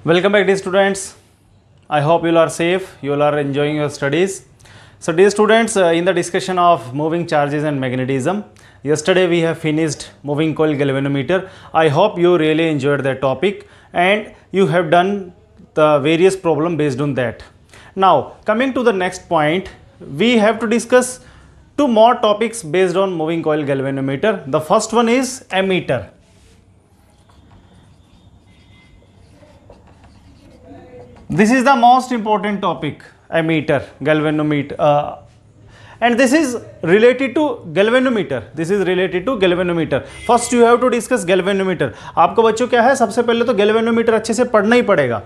Welcome back, dear students. I hope you all are safe. You all are enjoying your studies. So, dear students, in the discussion of moving charges and magnetism, yesterday we have finished moving coil galvanometer. I hope you really enjoyed that topic and you have done the various problem based on that. Now, coming to the next point, we have to discuss two more topics based on moving coil galvanometer. The first one is ammeter. This is the most important topic, ammeter, galvanometer, and this is related to galvanometer. This is related to galvanometer. First you have to discuss galvanometer. आपको बच्चों क्या है, सबसे पहले तो galvanometer अच्छे से पढ़ना ही पड़ेगा,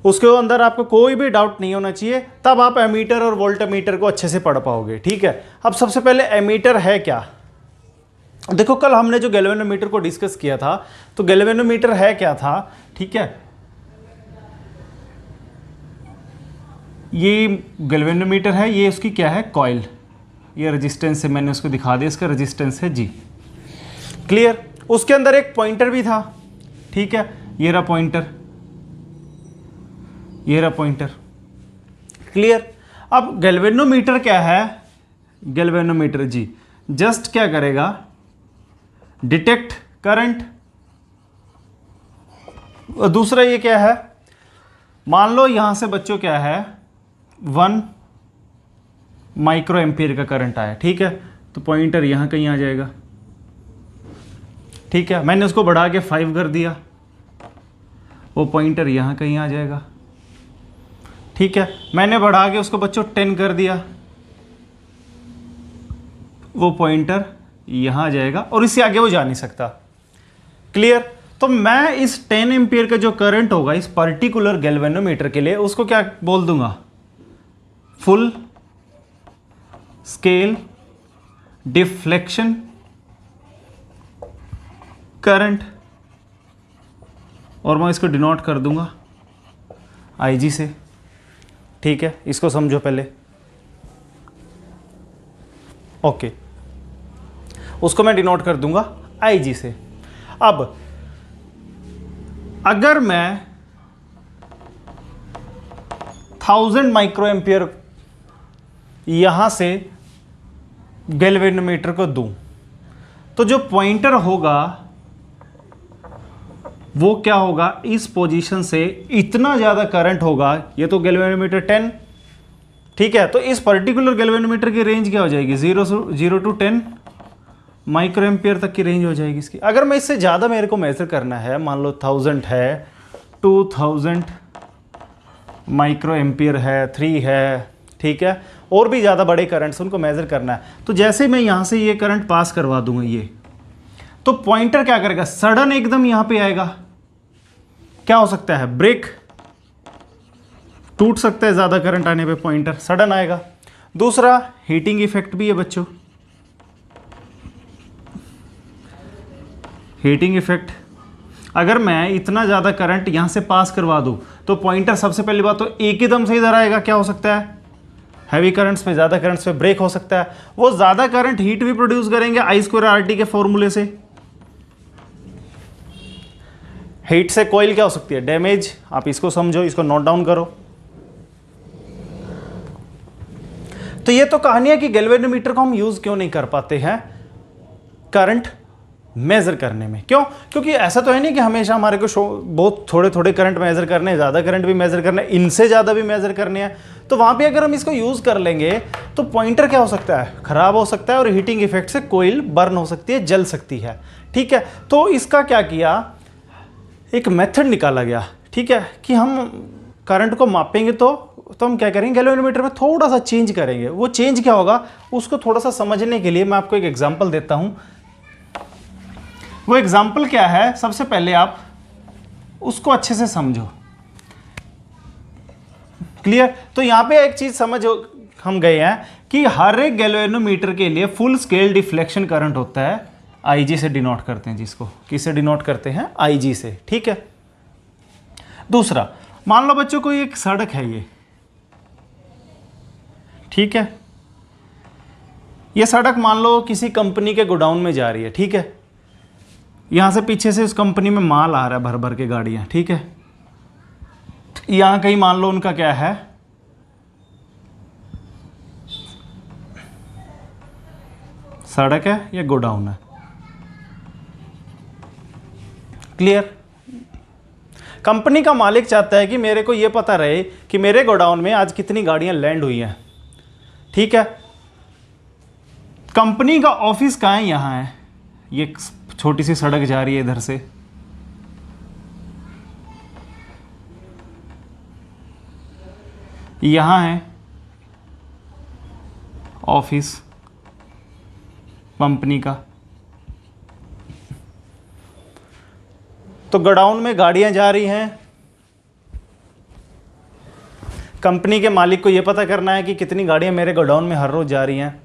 उसके अंदर आपको कोई भी डाउट नहीं होना चाहिए, तब आप एमीटर और वोल्टमीटर को अच्छे से पढ़ पाओगे। ठीक है, अब सबसे पहले एमीटर है क्या। देखो, कल हमने जो गैल्वेनोमीटर को डिस्कस किया था, तो गैल्वेनोमीटर है क्या था। ठीक है, ये गैल्वेनोमीटर है, ये उसकी क्या है, कॉइल। ये रेजिस्टेंस है, मैंने उसको दिखा दिया, इसका रेजिस्टेंस है जी। क्लियर। उसके अंदर एक पॉइंटर भी था। ठीक है, ये रहा पॉइंटर, ये रहा पॉइंटर। क्लियर। अब गैल्वेनोमीटर क्या है, गैल्वेनोमीटर जी जस्ट क्या करेगा, डिटेक्ट करंट। दूसरा ये क्या है, मान लो यहां से बच्चों क्या है 1 माइक्रो एम्पियर का करंट आया। ठीक है, तो पॉइंटर यहां कहीं आ जाएगा। ठीक है, मैंने उसको बढ़ा के 5 कर दिया, वो पॉइंटर यहां कहीं आ जाएगा। ठीक है, मैंने बढ़ा के उसको बच्चों 10 कर दिया, वो पॉइंटर यहां आ जाएगा और इससे आगे वो जा नहीं सकता। क्लियर। तो मैं इस 10 एम्पियर का जो करंट होगा इस पर्टिकुलर गैल्वेनोमीटर के लिए, उसको क्या बोल दूंगा, फुल स्केल डिफ्लेक्शन करंट, और मैं इसको डिनोट कर दूंगा IG से। ठीक है, इसको समझो पहले। ओके, उसको मैं डिनोट कर दूंगा IG से। अब अगर मैं 1000 माइक्रो एम्पियर यहां से गैल्वेनोमीटर को दूं, तो जो पॉइंटर होगा वो क्या होगा, इस पोजीशन से इतना ज़्यादा करंट होगा। ये तो गैल्वेनोमीटर 10। ठीक है, तो इस पर्टिकुलर गैल्वेनोमीटर की रेंज क्या हो जाएगी, 0 to 10 माइक्रो एम्पियर तक की रेंज हो जाएगी इसकी। अगर मैं इससे ज़्यादा मेरे को मेजर करना है, मान लो 1000 है, 2000 माइक्रो एम्पियर है, 3 है, ठीक है, और भी ज़्यादा बड़े करंट्स उनको मेजर करना है, तो जैसे मैं यहाँ से ये करंट पास करवा दूंगा ये, तो पॉइंटर क्या करेगा, सडन एकदम यहाँ पे आएगा। क्या हो सकता है, ब्रेक टूट सकता है, ज़्यादा करंट आने पे पॉइंटर सडन आएगा। दूसरा हीटिंग इफेक्ट भी है बच्चों, हीटिंग इफेक्ट। अगर मैं इतना ज़्यादा करंट यहाँ से पास करवा दूँ तो पॉइंटर सबसे पहली बात तो एक ही दम से इधर आएगा। क्या हो सकता है, हैवी करंट्स पे, ज़्यादा करंट्स पे ब्रेक हो सकता है। वो ज़्यादा करंट हीट भी प्रोड्यूस करेंगे I²RT के फॉर्मूले से। हीट से कॉइल क्या हो सकती है, डैमेज। आप इसको समझो, इसको नोट डाउन करो। तो ये तो कहानी है कि गैल्वेनोमीटर को हम यूज़ क्यों नहीं कर पाते हैं करंट मेज़र करने में। क्यों, क्योंकि ऐसा तो है नहीं कि हमेशा हमारे को बहुत थोड़े थोड़े करंट मेज़र करने हैं, ज़्यादा करंट भी मेज़र करना है, इनसे ज़्यादा भी मेज़र करने हैं। तो वहाँ पे अगर हम इसको यूज़ कर लेंगे तो पॉइंटर क्या हो सकता है, ख़राब हो सकता है, और हीटिंग इफेक्ट से कोइल बर्न हो सकती है, जल सकती है। ठीक है, तो इसका क्या किया, एक मेथड निकाला गया। ठीक है, कि हम करंट को मापेंगे तो हम क्या करेंगे, गैल्वेनोमीटर में थोड़ा सा चेंज करेंगे। वो चेंज क्या होगा, उसको थोड़ा सा समझने के लिए मैं आपको एक एग्जांपल देता हूं। वो एग्जांपल क्या है, सबसे पहले आप उसको अच्छे से समझो। क्लियर। तो यहां पे एक चीज समझ हम गए हैं कि हर एक गैल्वेनोमीटर के लिए फुल स्केल डिफ्लेक्शन करंट होता है, IG से डिनोट करते हैं जिसको, किससे डिनोट करते हैं, IG से। ठीक है। दूसरा, मान लो बच्चों कोई एक सड़क है ये, ठीक है, ये सड़क मान लो किसी कंपनी के गोडाउन में जा रही है। ठीक है, यहाँ से पीछे से उस कंपनी में माल आ रहा है भर भर के गाड़ियाँ। ठीक है, यहां कहीं मान लो उनका क्या है, सड़क है या गोडाउन है। क्लियर? कंपनी का मालिक चाहता है कि मेरे को यह पता रहे कि मेरे गोडाउन में आज कितनी गाड़ियां लैंड हुई हैं। ठीक है, कंपनी का ऑफिस कहाँ है? यहाँ है। ये छोटी सी सड़क जा रही है इधर से, यहाँ है ऑफिस कंपनी का। तो गोडाउन में गाड़ियां जा रही हैं, कंपनी के मालिक को यह पता करना है कि कितनी गाड़ियां मेरे गोडाउन में हर रोज जा रही हैं।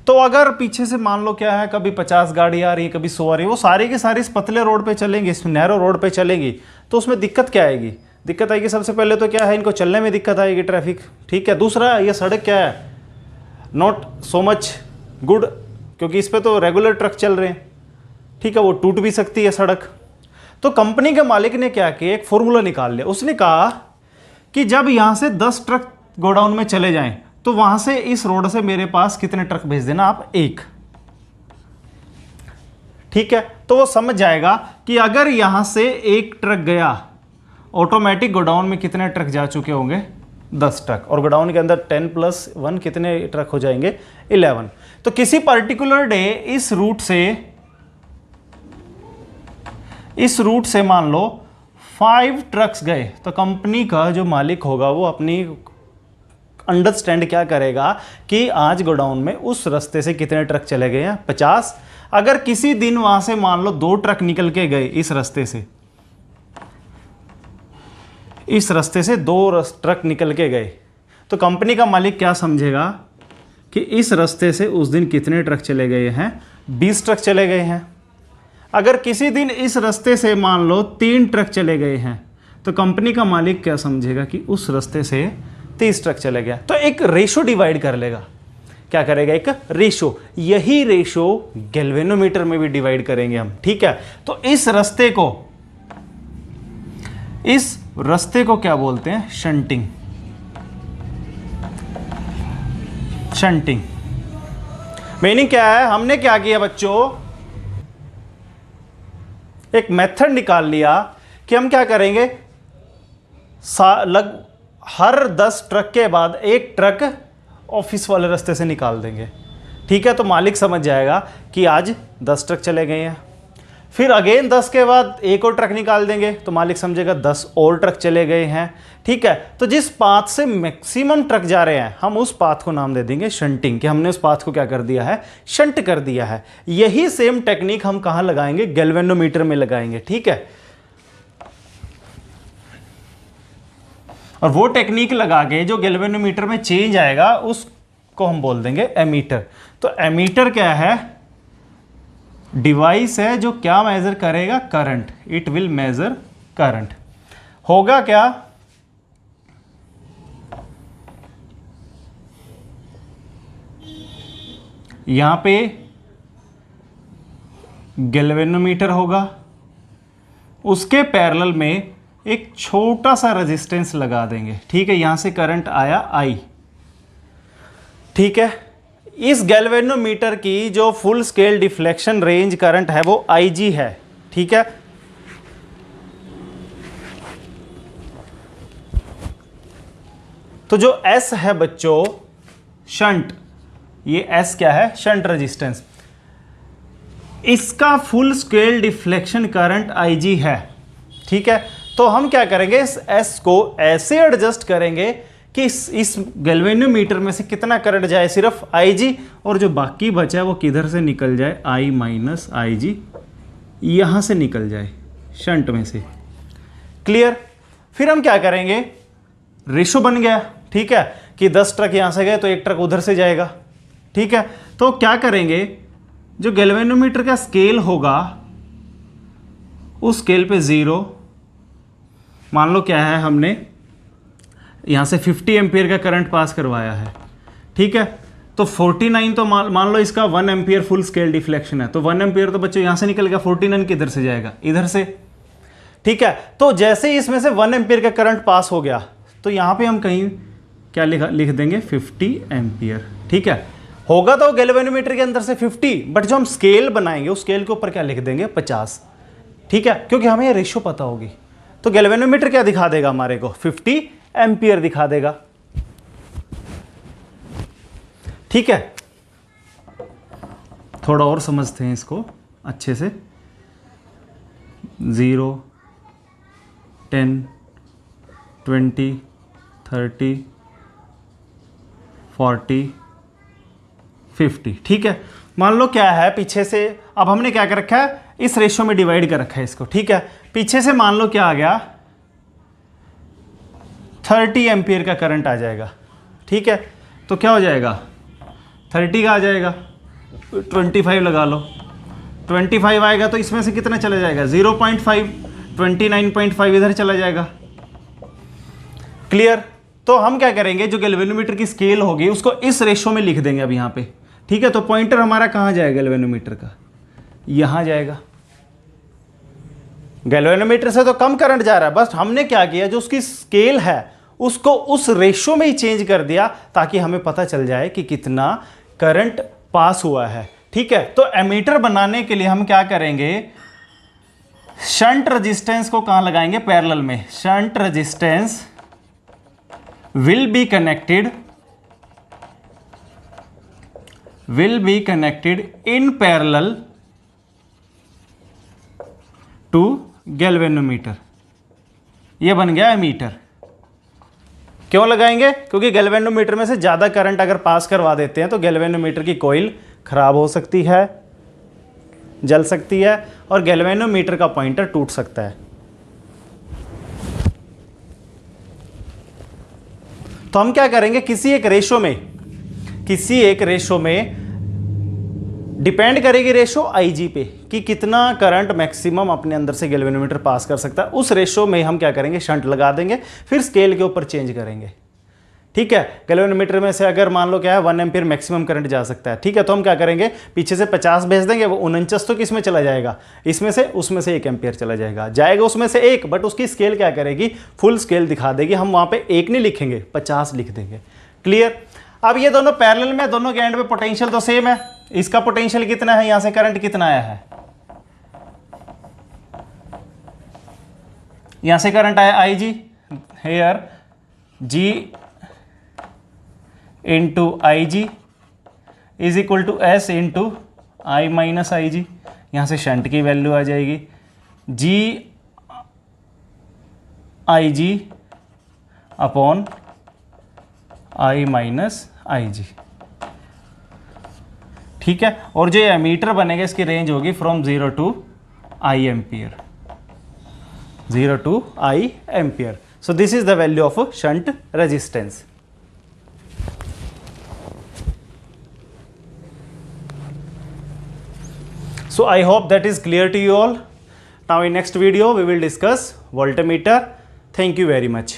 तो अगर पीछे से मान लो क्या है, कभी 50 गाड़ी आ रही है, कभी 100 आ रही है, वो सारी की सारी इस पतले रोड पे चलेंगी, इस नैरो रोड पे चलेंगी, तो उसमें दिक्कत क्या आएगी? दिक्कत आएगी सबसे पहले तो क्या है, इनको चलने में दिक्कत आएगी, ट्रैफिक। ठीक है। दूसरा, ये सड़क क्या है, नॉट सो मच गुड, क्योंकि इस पर तो रेगुलर ट्रक चल रहे हैं। ठीक है, वो टूट भी सकती है सड़क। तो कंपनी के मालिक ने क्या किया, एक फॉर्मूला निकाल लिया। उसने कहा कि जब यहाँ से 10 ट्रक गोडाउन में चले जाएं, तो वहां से इस रोड से मेरे पास कितने ट्रक भेज देना आप? 1। ठीक है, तो वो समझ जाएगा कि अगर यहां से 1 ट्रक गया, ऑटोमेटिक गोडाउन में कितने ट्रक जा चुके होंगे? 10 ट्रक। और गोडाउन के अंदर 10 + 1 कितने ट्रक हो जाएंगे? 11। तो किसी पर्टिकुलर डे इस रूट से मान लो 5 ट्रक्स गए, तो कंपनी का जो मालिक होगा वो अपनी अंडरस्टैंड क्या करेगा कि आज गोडाउन में उस रास्ते से कितने ट्रक चले गए हैं? 50। अगर किसी दिन वहां से मान लो 2 ट्रक निकल के गए इस रास्ते से, इस रास्ते से 2 ट्रक निकल के गए, तो कंपनी का मालिक क्या समझेगा कि इस रास्ते से उस दिन कितने ट्रक चले गए हैं? 20 ट्रक चले गए हैं। अगर किसी दिन इस रास्ते से मान लो 3 ट्रक चले गए हैं, तो कंपनी का मालिक क्या समझेगा कि उस रास्ते से 30 ट्रक चले गया। तो एक रेशो डिवाइड कर लेगा। क्या करेगा? एक रेशो। यही रेशो गैल्वेनोमीटर में भी डिवाइड करेंगे हम। ठीक है, तो इस रास्ते को क्या बोलते हैं? शंटिंग। शंटिंग मीनिंग क्या है? हमने क्या किया बच्चों, एक मेथड निकाल लिया कि हम क्या करेंगे, हर 10 ट्रक के बाद 1 ट्रक ऑफिस वाले रास्ते से निकाल देंगे। ठीक है, तो मालिक समझ जाएगा कि आज 10 ट्रक चले गए हैं। फिर अगेन 10 के बाद 1 और ट्रक निकाल देंगे, तो मालिक समझेगा 10 और ट्रक चले गए हैं। ठीक है, तो जिस पाथ से मैक्सिमम ट्रक जा रहे हैं, हम उस पाथ को नाम दे देंगे शंटिंग, कि हमने उस पाथ को क्या कर दिया है? शंट कर दिया है। यही सेम टेक्निक हम कहां लगाएंगे? गैल्वेनोमीटर में लगाएंगे। ठीक है, और वो टेक्निक लगा के जो गैल्वेनोमीटर में चेंज आएगा उसको हम बोल देंगे एमीटर। तो एमीटर क्या है? डिवाइस है जो क्या मेजर करेगा? Current. It will measure current. होगा क्या? यहां पे गैल्वेनोमीटर होगा, उसके पैरेलल में एक छोटा सा रेजिस्टेंस लगा देंगे। ठीक है, यहां से करंट आया I। ठीक है, इस गैल्वेनोमीटर की जो full scale deflection range current है वो IG है। ठीक है, तो जो S है बच्चों शंट, ये S क्या है? Shunt resistance. इसका full scale deflection current IG है। ठीक है, तो हम क्या करेंगे, इस S को ऐसे एडजस्ट करेंगे कि इस गैल्वेनोमीटर में से कितना करंट जाए? सिर्फ IG, और जो बाकी बचा है वो किधर से निकल जाए? I - IG यहां से निकल जाए, शंट में से। क्लियर? फिर हम क्या करेंगे, रेशो बन गया। ठीक है, कि 10 ट्रक यहां से गए तो 1 ट्रक उधर से जाएगा। ठीक है, तो क्या करेंगे, जो गैल्वेनोमीटर का स्केल होगा उस स्केल पे 0, मान लो क्या है, हमने यहां से 50 एम्पियर का करंट पास करवाया है। ठीक है, तो 49 तो मान लो इसका 1 एम्पियर फुल स्केल डिफ्लेक्शन है, तो 1 एम्पियर तो बच्चों यहां से निकल गया, 49 किधर से जाएगा? इधर से। ठीक है, तो जैसे ही इसमें से 1 एम्पियर का करंट पास हो गया तो यहाँ पे हम कहीं क्या लिख देंगे 50 एम्पियर। ठीक है, होगा तो गैल्वेनोमीटर के अंदर से 50, बट जो हम स्केल बनाएंगे उस स्केल के ऊपर क्या लिख देंगे 50। ठीक है, क्योंकि हमें ये रेशियो पता होगी। तो गैल्वेनोमीटर क्या दिखा देगा हमारे को 50 एम्पियर दिखा देगा। ठीक है, थोड़ा और समझते हैं इसको अच्छे से। 0, 10, 20, 30, 40, 50। ठीक है, मान लो क्या है पीछे से, अब हमने क्या कर रखा है इस रेशियो में डिवाइड कर रखा है इसको। ठीक है, पीछे से मान लो क्या आ गया 30 एम्पियर का करंट आ जाएगा। ठीक है, तो क्या हो जाएगा 30 का आ जाएगा, 25 लगा लो, 25 आएगा तो इसमें से कितना चला जाएगा 0.5, 29.5 इधर चला जाएगा। क्लियर? तो हम क्या करेंगे, जो गैल्वेनोमीटर की स्केल होगी उसको इस रेशियो में लिख देंगे अब यहाँ पे। ठीक है, तो पॉइंटर हमारा कहाँ जाएगा गैल्वेनोमीटर का, यहाँ जाएगा। गैल्वेनोमीटर से तो कम करंट जा रहा है, बस हमने क्या किया जो उसकी स्केल है उसको उस रेशियो में ही चेंज कर दिया ताकि हमें पता चल जाए कि कितना करंट पास हुआ है। ठीक है, तो एमीटर बनाने के लिए हम क्या करेंगे, शंट रेजिस्टेंस को कहां लगाएंगे, पैरेलल में। Shunt resistance will be connected in parallel to galvanometer। ये बन गया एमीटर। क्यों लगाएंगे, क्योंकि गैल्वेनोमीटर में से ज़्यादा करंट अगर पास करवा देते हैं तो गैल्वेनोमीटर की कॉइल खराब हो सकती है, जल सकती है और गैल्वेनोमीटर का पॉइंटर टूट सकता है। तो हम क्या करेंगे, किसी एक रेशो में डिपेंड करेगी रेशो IG पे कि कितना करंट मैक्सिमम अपने अंदर से गैल्वेनोमीटर पास कर सकता है। उस रेशो में हम क्या करेंगे, शंट लगा देंगे, फिर स्केल के ऊपर चेंज करेंगे। ठीक है, गैल्वेनोमीटर में से अगर मान लो क्या है 1 एम्पियर मैक्सिमम करंट जा सकता है। ठीक है, तो हम क्या करेंगे, पीछे से 50 भेज देंगे, वो 49 तो किस में चला जाएगा, इसमें से, उसमें से 1 एम्पियर चला जाएगा उसमें से 1, बट उसकी स्केल क्या करेगी, फुल स्केल दिखा देगी। हम वहाँ पे 1 नहीं लिखेंगे, 50 लिख देंगे। क्लियर? अब ये दोनों पैरेलल में, दोनों के एंड में पोटेंशियल तो सेम है। इसका पोटेंशियल कितना है, यहां से करंट कितना आया है, यहां से करंट आया IG, here G into IG is equal to S into I minus IG। यहां से शंट की वैल्यू आ जाएगी G IG upon I minus IG। ठीक है, और जो एमीटर बनेगा इसकी रेंज होगी from 0 to I ampere, 0 to I ampere. So this is the value of shunt resistance. So I hope that is clear to you all. Now in next video we will discuss voltmeter. Thank you very much.